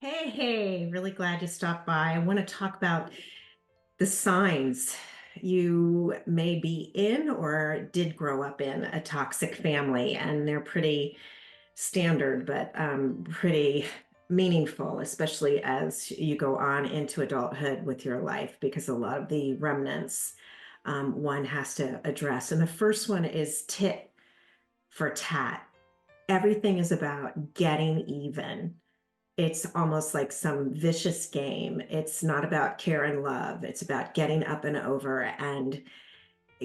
Hey, really glad you stopped by. I want to talk about the signs you may be in or did grow up in a toxic family, and they're pretty standard, but pretty meaningful, especially as you go on into adulthood with your life, because a lot of the remnants one has to address. And the first one is tit for tat. Everything is about getting even. It's almost like some vicious game. It's not about care and love. It's about getting up and over and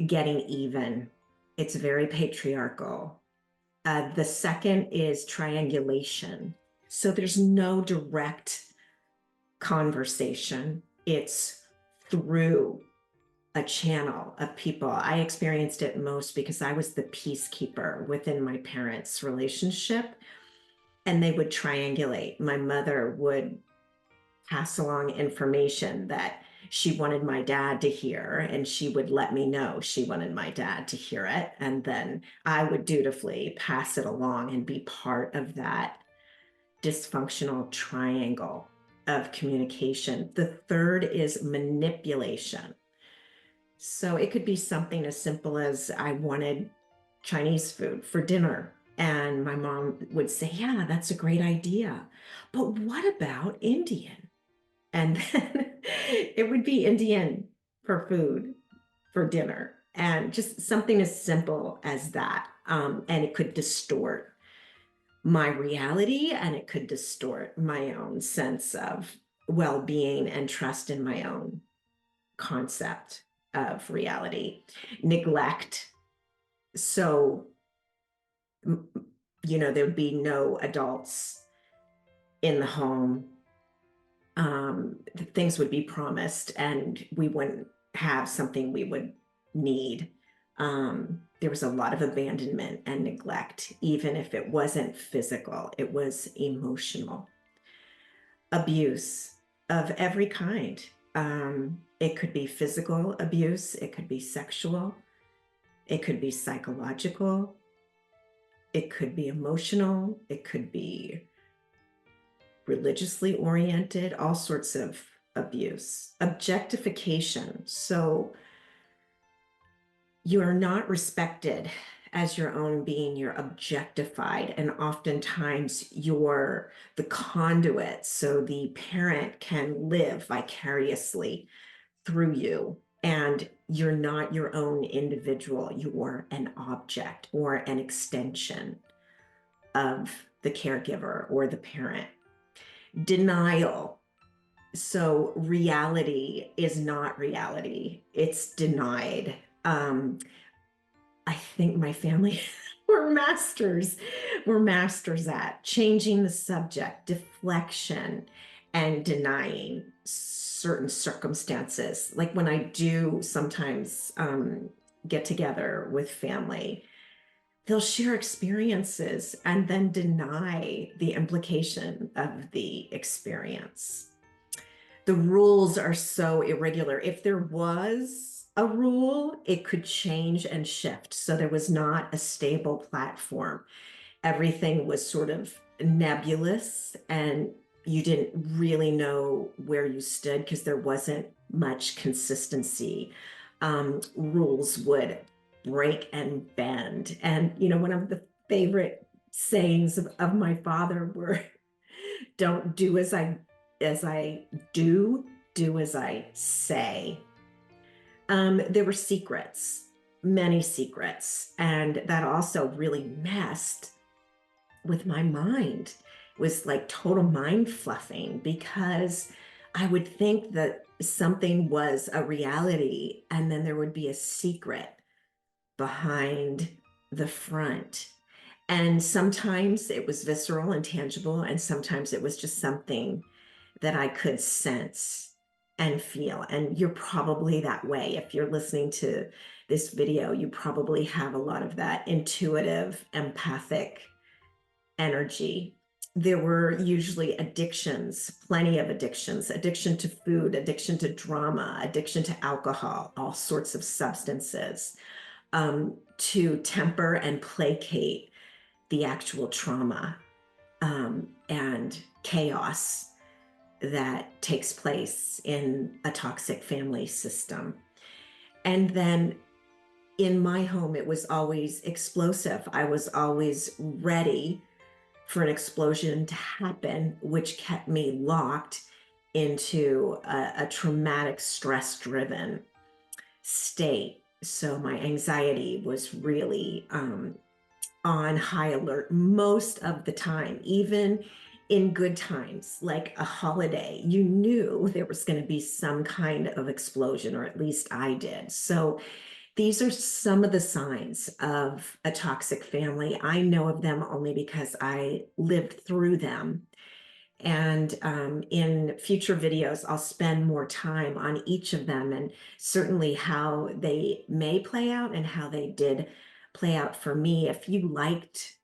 getting even. It's very patriarchal. The second is triangulation. So there's no direct conversation. It's through a channel of people. I experienced it most because I was the peacekeeper within my parents' relationship, and they would triangulate. My mother would pass along information that she wanted my dad to hear, and she would let me know she wanted my dad to hear it. And then I would dutifully pass it along and be part of that dysfunctional triangle of communication. The third is manipulation. So it could be something as simple as I wanted Chinese food for dinner. And my mom would say, "Yeah, that's a great idea. But what about Indian?" And then it would be Indian for food for dinner. And just something as simple as that. And it could distort my reality, and it could distort my own sense of well being and trust in my own concept of reality. Neglect. So, there would be no adults in the home. Things would be promised and we wouldn't have something we would need. There was a lot of abandonment and neglect, even if it wasn't physical, it was emotional. Abuse of every kind. It could be physical abuse, it could be sexual, it could be psychological, it could be emotional, it could be religiously oriented, all sorts of abuse. Objectification. So you're not respected as your own being, you're objectified, and oftentimes you're the conduit so the parent can live vicariously through you. And you're not your own individual, you're an object or an extension of the caregiver or the parent. Denial. So reality is not reality, it's denied. I think my family were masters at changing the subject, deflection, and denying certain circumstances. Like when I do sometimes get together with family, they'll share experiences and then deny the implication of the experience. The rules are so irregular. If there was a rule, it could change and shift. So there was not a stable platform. Everything was sort of nebulous, and you didn't really know where you stood because there wasn't much consistency. Rules would break and bend. And, one of the favorite sayings of my father were, "Don't do as I do, do as I say." There were secrets, many secrets, and that also really messed with my mind. It was like total mind fluffing because I would think that something was a reality and then there would be a secret behind the front. And sometimes it was visceral and tangible, and sometimes it was just something that I could sense and feel. And you're probably that way. If you're listening to this video, you probably have a lot of that intuitive, empathic energy. There were usually addictions, plenty of addictions, addiction to food, addiction to drama, addiction to alcohol, all sorts of substances, to temper and placate the actual trauma and chaos. that takes place in a toxic family system. And then in my home, it was always explosive. I was always ready for an explosion to happen, which kept me locked into a traumatic, stress driven state. So my anxiety was really on high alert most of the time, even in good times, like a holiday. You knew there was going to be some kind of explosion, or at least I did. So these are some of the signs of a toxic family. I know of them only because I lived through them. And in future videos, I'll spend more time on each of them, and certainly how they may play out and how they did play out for me. If you liked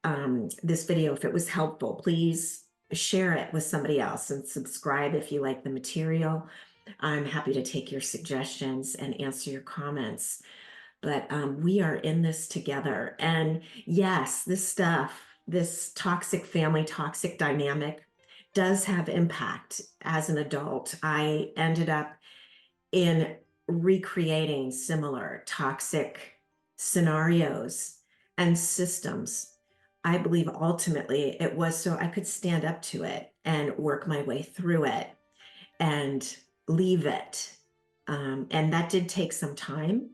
this video, if it was helpful, please share it with somebody else and subscribe if you like the material. I'm happy to take your suggestions and answer your comments. But we are in this together. And yes, this stuff, this toxic family, toxic dynamic does have impact as an adult. I ended up in recreating similar toxic scenarios and systems. I believe ultimately it was so I could stand up to it and work my way through it and leave it. And that did take some time,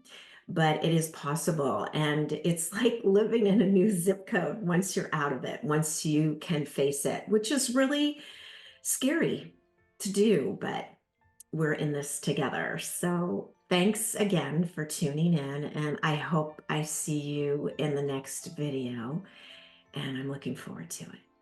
but it is possible. And it's like living in a new zip code once you're out of it, once you can face it, which is really scary to do, but we're in this together. So thanks again for tuning in, and I hope I see you in the next video, and I'm looking forward to it.